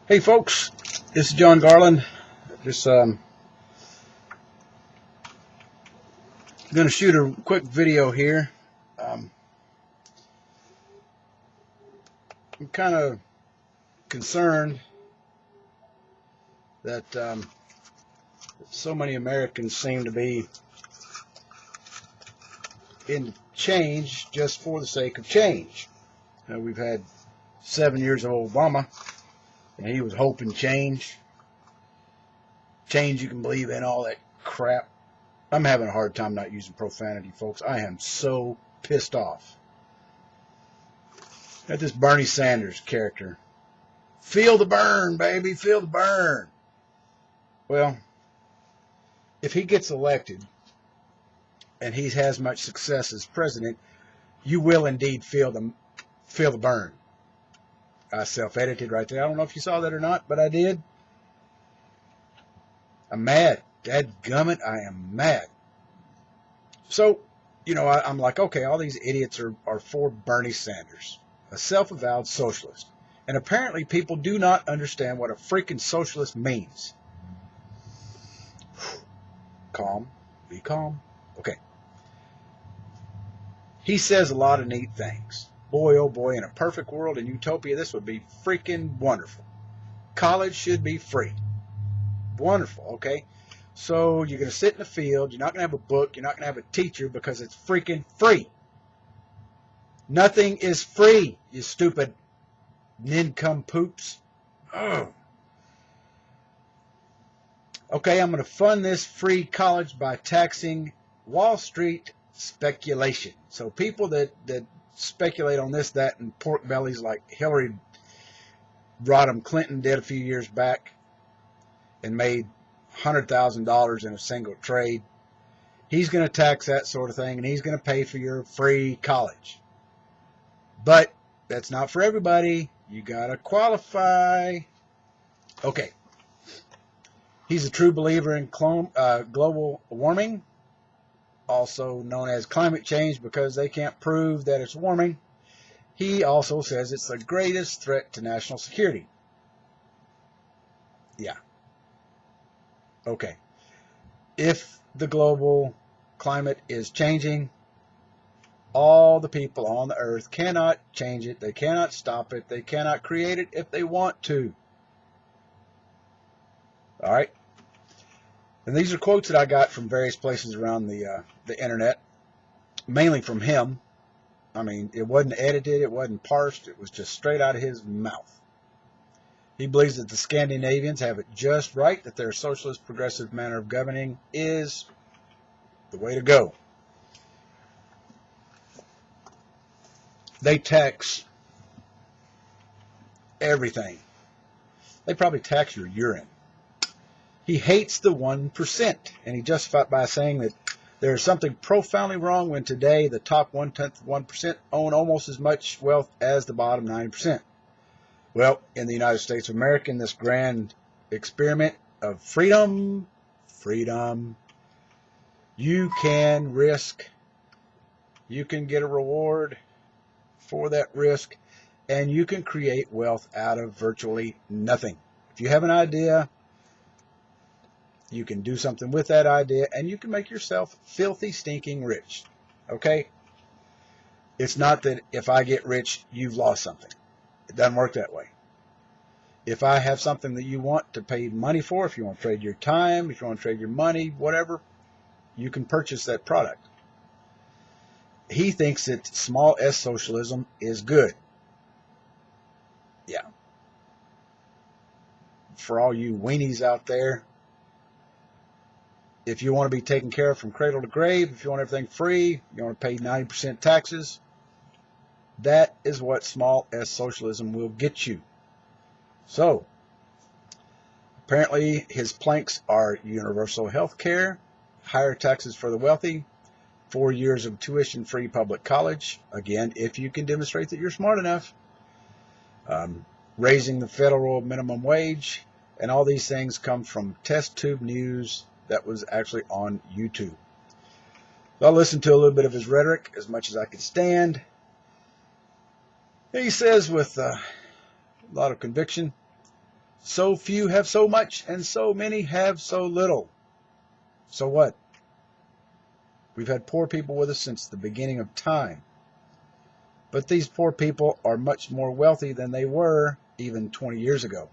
Hey folks, this is John Garland. Just going to shoot a quick video here. I'm kind of concerned that so many Americans seem to be in change just for the sake of change. We've had 7 years of Obama, and he was hoping change you can believe in, all that crap. I'm having a hard time not using profanity, folks. I am so pissed off at this Bernie Sanders character. Feel the burn, baby, feel the burn. Well, if he gets elected and he has much success as president, you will indeed feel the burn. I self-edited right there. I don't know if you saw that or not, but I did. I'm mad. Dadgummit, I am mad. So, I'm like, okay, all these idiots are for Bernie Sanders, a self-avowed socialist. And apparently people do not understand what a freaking socialist means. Calm. Be calm. Okay. He says a lot of neat things. Boy, oh boy, in a perfect world, in utopia, this would be freaking wonderful. College should be free. Wonderful, okay? So you're going to sit in the field. You're not going to have a book. You're not going to have a teacher because it's freaking free. Nothing is free, you stupid nincompoops. Oh. Okay, I'm going to fund this free college by taxing Wall Street speculation. So people that speculate on this, that, and pork bellies like Hillary Rodham Clinton did a few years back and made $100,000 in a single trade. He's going to tax that sort of thing, and he's going to pay for your free college. But that's not for everybody. You got to qualify. Okay. He's a true believer in global warming, also known as climate change, because they can't prove that it's warming. He also says it's the greatest threat to national security. Yeah. Okay. If the global climate is changing, all the people on the earth cannot change it. They cannot stop it. They cannot create it if they want to. All right. And these are quotes that I got from various places around the internet, mainly from him. I mean, it wasn't edited, it wasn't parsed, it was just straight out of his mouth. He believes that the Scandinavians have it just right, that their socialist progressive manner of governing is the way to go. They tax everything. They probably tax your urine. He hates the 1%, and he justified by saying that there is something profoundly wrong when today the top 1/10 of 1% own almost as much wealth as the bottom 90%. Well, in the United States of America, in this grand experiment of freedom, you can risk, you can get a reward for that risk, and you can create wealth out of virtually nothing. If you have an idea, you can do something with that idea, and you can make yourself filthy, stinking rich. Okay? It's not that if I get rich, you've lost something. It doesn't work that way. If I have something that you want to pay money for, if you want to trade your time, if you want to trade your money, whatever, you can purchase that product. He thinks that small s socialism is good. Yeah. For all you weenies out there, if you want to be taken care of from cradle to grave, if you want everything free, you want to pay 90% taxes, that is what small s socialism will get you. So, apparently his planks are universal health care, higher taxes for the wealthy, 4 years of tuition-free public college, again, if you can demonstrate that you're smart enough, raising the federal minimum wage, and all these things come from Test Tube News that was actually on YouTube. So I'll listen to a little bit of his rhetoric as much as I can stand. He says with a lot of conviction, So few have so much, and so many have so little. So what? We've had poor people with us since the beginning of time. But these poor people are much more wealthy than they were even 20 years ago.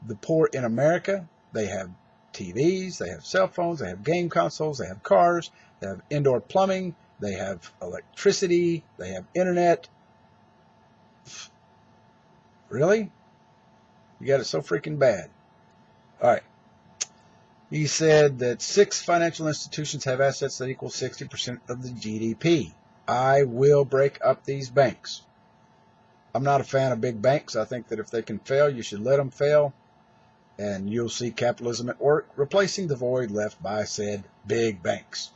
The poor in America, they have TVs, they have cell phones, they have game consoles, they have cars, they have indoor plumbing, they have electricity, they have internet. Really? You got it so freaking bad. All right. He said that 6 financial institutions have assets that equal 60% of the GDP. I will break up these banks. I'm not a fan of big banks. I think that if they can fail, you should let them fail. And you'll see capitalism at work, replacing the void left by said big banks.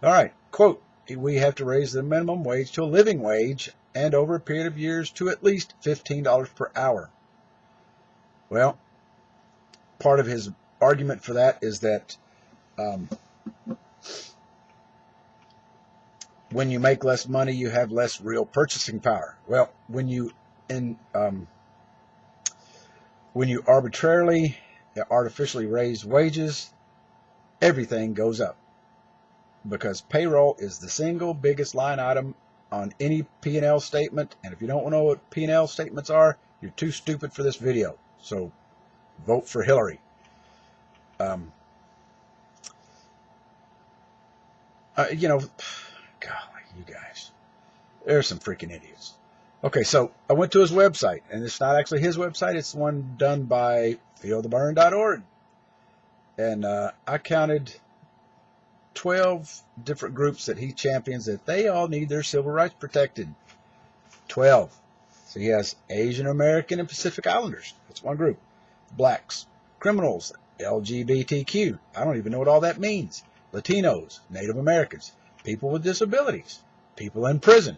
All right, quote, we have to raise the minimum wage to a living wage and over a period of years to at least $15 per hour. Well, part of his argument for that is that when you make less money, you have less real purchasing power. Well, when you artificially raise wages, everything goes up, because payroll is the single biggest line item on any P&L statement. And if you don't know what P&L statements are, you're too stupid for this video. So vote for Hillary. Golly, you guys, there's some freaking idiots. Okay, so I went to his website, and it's not actually his website. It's one done by feeltheburn.org. And I counted 12 different groups that he champions that they all need their civil rights protected. 12. So he has Asian American and Pacific Islanders. That's one group. Blacks, criminals, LGBTQ. I don't even know what all that means. Latinos, Native Americans, people with disabilities, people in prison.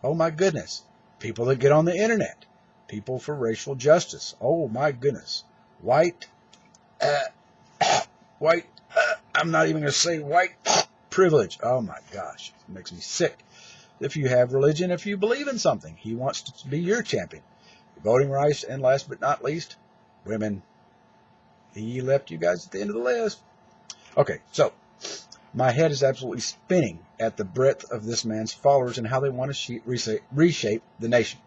Oh my goodness. People that get on the internet. People for racial justice. Oh my goodness. White, I'm not even going to say white privilege. Oh my gosh. It makes me sick. If you have religion, if you believe in something, he wants to be your champion. Voting rights, and last but not least, women. He left you guys at the end of the list. Okay, so my head is absolutely spinning at the breadth of this man's followers and how they want to reshape the nation.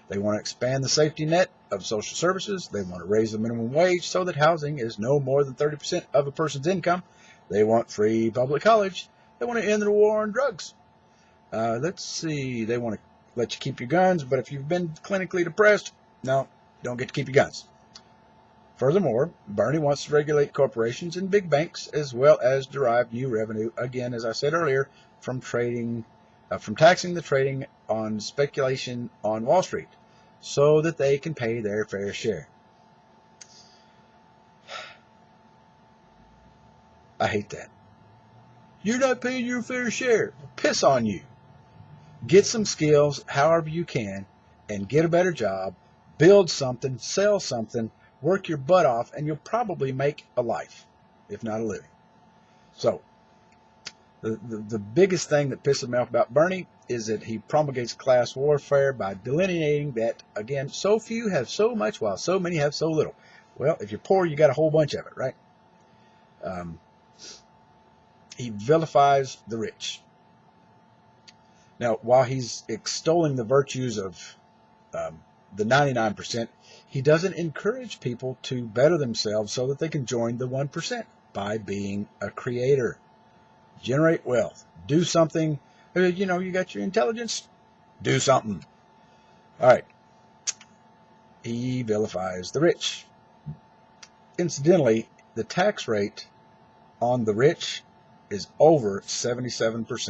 They want to expand the safety net of social services. They want to raise the minimum wage so that housing is no more than 30% of a person's income. They want free public college. They want to end the war on drugs. Let's see. They want to let you keep your guns, but if you've been clinically depressed, no, don't get to keep your guns. Furthermore, Bernie wants to regulate corporations and big banks, as well as derive new revenue, again, as I said earlier, from taxing the trading on speculation on Wall Street, so that they can pay their fair share. I hate that. You're not paying your fair share. Piss on you. Get some skills, however you can, and get a better job, build something, sell something, work your butt off, and you'll probably make a life, if not a living. So, the biggest thing that pisses me off about Bernie is that he promulgates class warfare by delineating that, again, so few have so much while so many have so little. Well, if you're poor, you got a whole bunch of it, right? He vilifies the rich. Now, while he's extolling the virtues of the 99%, he doesn't encourage people to better themselves so that they can join the 1% by being a creator. Generate wealth. Do something. You got your intelligence. Do something. All right. He vilifies the rich. Incidentally, the tax rate on the rich is over 77%.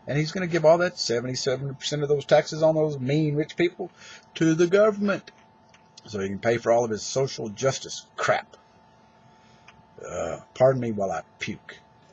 And he's going to give all that 77% of those taxes on those mean rich people to the government, so he can pay for all of his social justice crap. Pardon me while I puke.